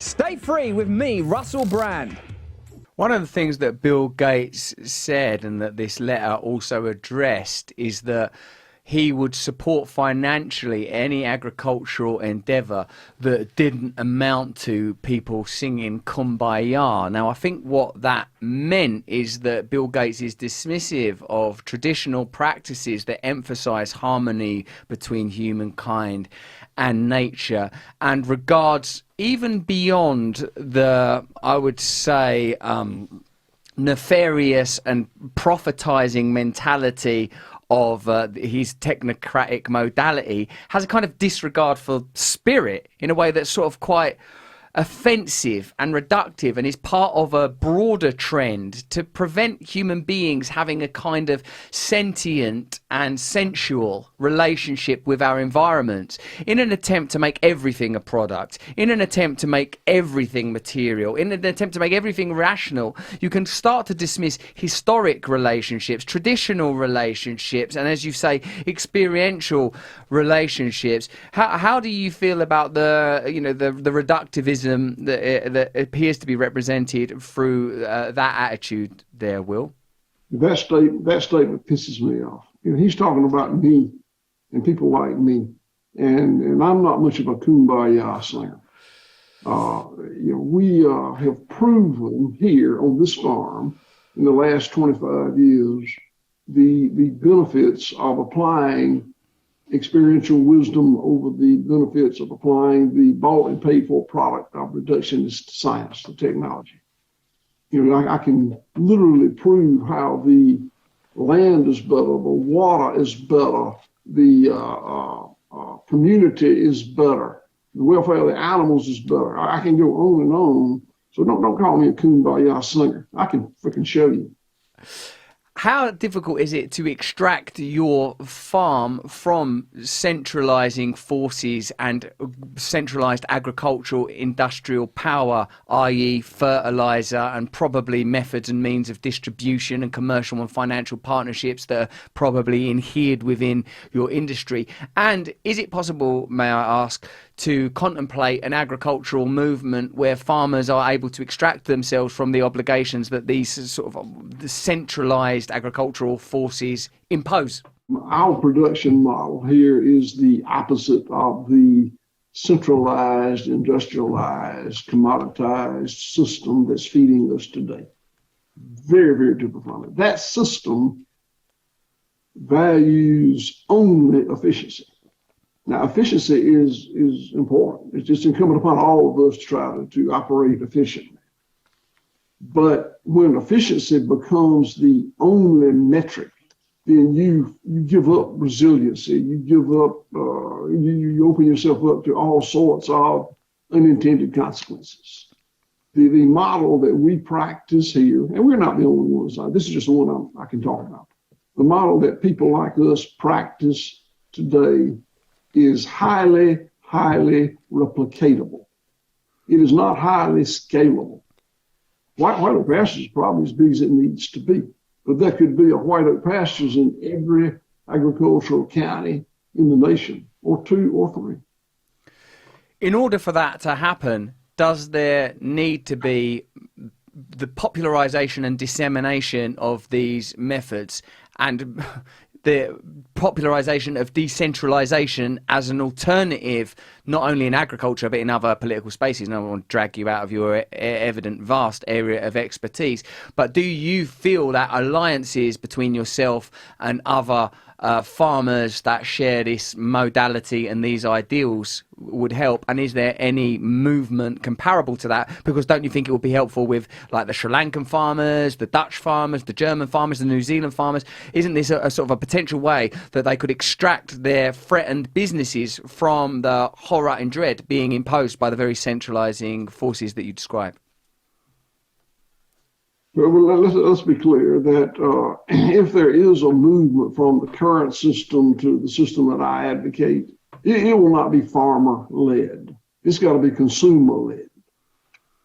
Stay free with me, Russell Brand. One of the things that Bill Gates said, and that this letter also addressed, is that he would support financially any agricultural endeavour that didn't amount to people singing Kumbaya. Now, I think what that meant is that Bill Gates is dismissive of traditional practices that emphasise harmony between humankind and nature, and regards even beyond the, I would say, nefarious and prophetizing mentality of his technocratic modality, has a kind of disregard for spirit in a way that's sort of quite offensive and reductive, and is part of a broader trend to prevent human beings having a kind of sentient and sensual relationship with our environment, in an attempt to make everything a product, in an attempt to make everything material, in an attempt to make everything rational. You can start to dismiss historic relationships, traditional relationships, and, as you say, experiential relationships. How do you feel about the reductivism that appears to be represented through that attitude there, Will? That statement pisses me off. He's talking about me and people like me, and I'm not much of a kumbaya singer. We have proven here on this farm in the last 25 years the benefits of applying experiential wisdom over the benefits of applying the bought and paid for product of reductionist science, the technology. I can literally prove how the land is better, the water is better, the community is better, the welfare of the animals is better. I can go on and on. So don't call me a kumbaya singer. I can freaking show you. How difficult is it to extract your farm from centralising forces and centralised agricultural industrial power, i.e. fertiliser, and probably methods and means of distribution and commercial and financial partnerships that are probably inhered within your industry? And is it possible, may I ask, to contemplate an agricultural movement where farmers are able to extract themselves from the obligations that these sort of the centralised agricultural forces impose? Our production model here is the opposite of the centralized, industrialized, commoditized system that's feeding us today. Very, very different from it. That system values only efficiency. Now, efficiency is important. It's just incumbent upon all of us to try to operate efficiently. But when efficiency becomes the only metric, then you give up resiliency. You give up, you open yourself up to all sorts of unintended consequences. The model that we practice here, and we're not the only ones, this is just the one I can talk about. The model that people like us practice today is highly, highly replicatable. It is not highly scalable. White Oak Pastures is probably as big as it needs to be, but there could be a White Oak Pastures in every agricultural county in the nation, or 2 or 3. In order for that to happen, does there need to be the popularization and dissemination of these methods, and the popularization of decentralization as an alternative, not only in agriculture, but in other political spaces? No, I want to drag you out of your evident vast area of expertise. But do you feel that alliances between yourself and other farmers that share this modality and these ideals would help? And is there any movement comparable to that? Because don't you think it would be helpful with, like, the Sri Lankan farmers, the Dutch farmers, the German farmers, the New Zealand farmers? Isn't this a sort of a potential way that they could extract their threatened businesses from the horror and dread being imposed by the very centralizing forces that you describe? Well, let's be clear that if there is a movement from the current system to the system that I advocate, it will not be farmer-led. It's got to be consumer-led.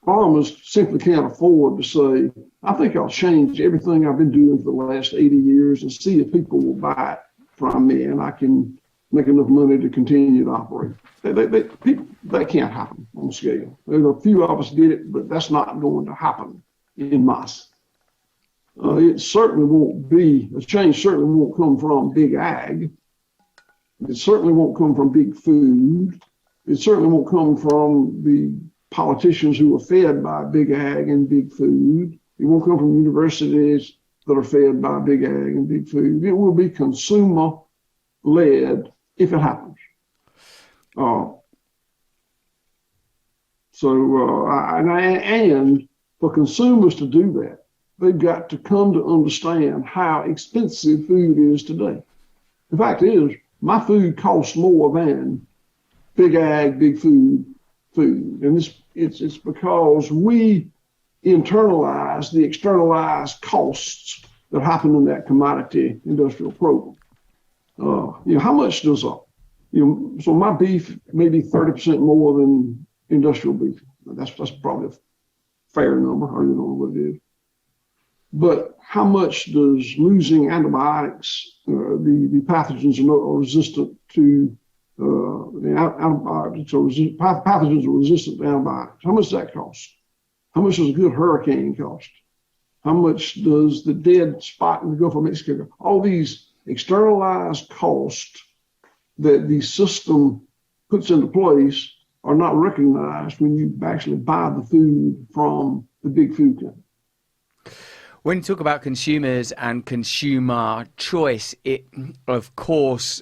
Farmers simply can't afford to say, I think I'll change everything I've been doing for the last 80 years and see if people will buy it from me, and I can make enough money to continue to operate. That can't happen on scale. There's a few of us did it, but that's not going to happen in mass. It certainly won't be, a change certainly won't come from big ag. It certainly won't come from big food. It certainly won't come from the politicians who are fed by big ag and big food. It won't come from universities that are fed by big ag and big food. It will be consumer led if it happens. And for consumers to do that, they've got to come to understand how expensive food is today. The fact is, my food costs more than big ag, big food. And it's because we internalize the externalized costs that happen in that commodity industrial program. How much does so my beef may be 30% more than industrial beef. That's probably a fair number. I don't know what it is. But how much does losing antibiotics, the pathogens are resistant to pathogens are resistant to antibiotics? How much does that cost? How much does a good hurricane cost? How much does the dead spot in the Gulf of Mexico? All these externalized costs that the system puts into place are not recognized when you actually buy the food from the big food company. When you talk about consumers and consumer choice, it, of course,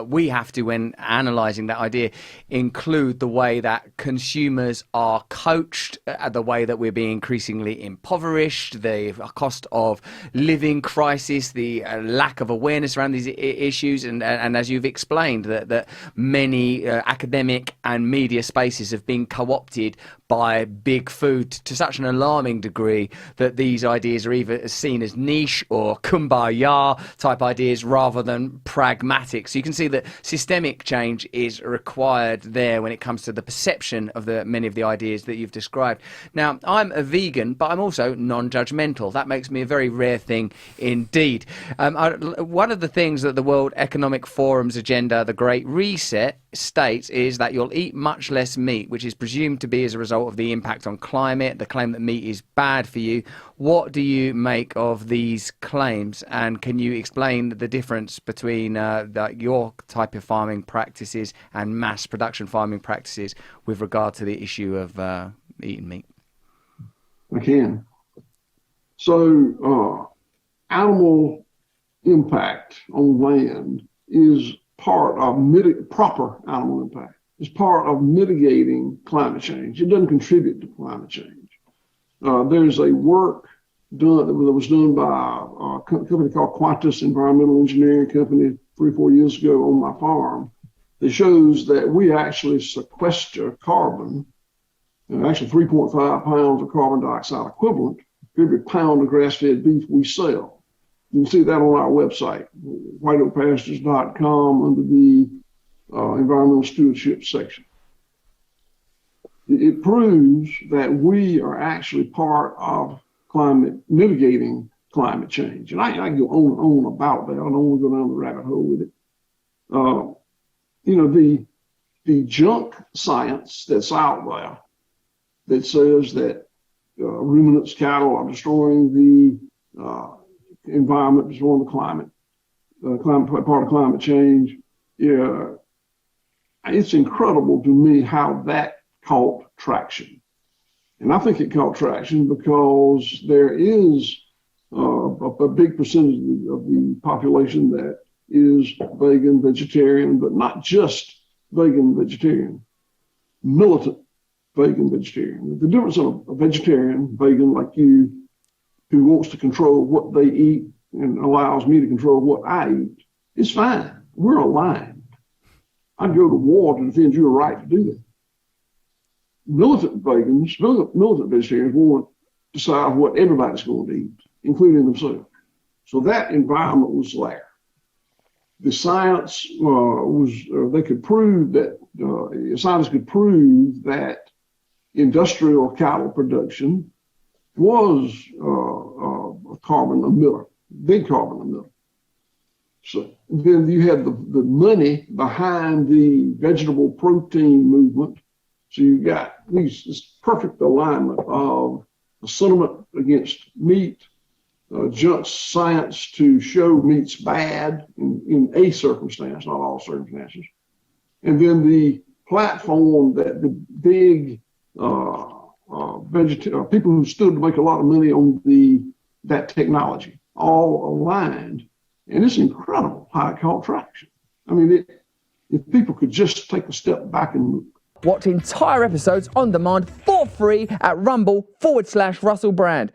we have to, when analysing that idea, include the way that consumers are coached, the way that we're being increasingly impoverished, the cost of living crisis, the lack of awareness around these issues, and as you've explained, that many academic and media spaces have been co-opted by big food to such an alarming degree that these ideas are either seen as niche or kumbaya type ideas rather than pragmatic. So you can see that systemic change is required there when it comes to the perception of many of the ideas that you've described. Now, I'm a vegan, but I'm also non-judgmental. That makes me a very rare thing indeed. One of the things that the World Economic Forum's agenda, the Great Reset, states is that you'll eat much less meat, which is presumed to be as a result of the impact on climate, the claim that meat is bad for you. What do you make of these claims, and can you explain the difference between your type of farming practices and mass production farming practices with regard to the issue of eating meat? I can. So animal impact on land is part of proper animal impact. It's part of mitigating climate change. It doesn't contribute to climate change. There's a work that was done by a company called Qantas Environmental Engineering Company 3 or 4 years ago on my farm that shows that we actually sequester carbon, actually 3.5 pounds of carbon dioxide equivalent for every pound of grass-fed beef we sell. You can see that on our website, whiteoakpastures.com, under the environmental stewardship section. It proves that we are actually part of mitigating climate change. And I can go on about that. I don't want to go down the rabbit hole with it. The junk science that's out there that says that ruminants, cattle are destroying the environment, destroying the climate, part of climate change. Yeah, it's incredible to me how that caught traction. And I think it caught traction because there is a big percentage of the population that is vegan, vegetarian, but not just vegan, vegetarian, militant vegan, vegetarian. The difference in a vegetarian, vegan like you, who wants to control what they eat and allows me to control what I eat, is fine. We're aligned. I'd go to war to defend your right to do that. Militant vegans, militant vegetarians want to decide what everybody's going to eat, including themselves. So that environment was there. The science they could prove that, scientists could prove that industrial cattle production was a carbon emitter, big carbon emitter. So then you had the money behind the vegetable protein movement. So you got this perfect alignment of the sentiment against meat, just science to show meat's bad in a circumstance, not all circumstances. And then the platform that the big people who stood to make a lot of money on that technology all aligned. And it's incredible how it caught traction. I mean, if people could just take a step back and look. Watch entire episodes on demand for free at rumble.com/Russell Brand.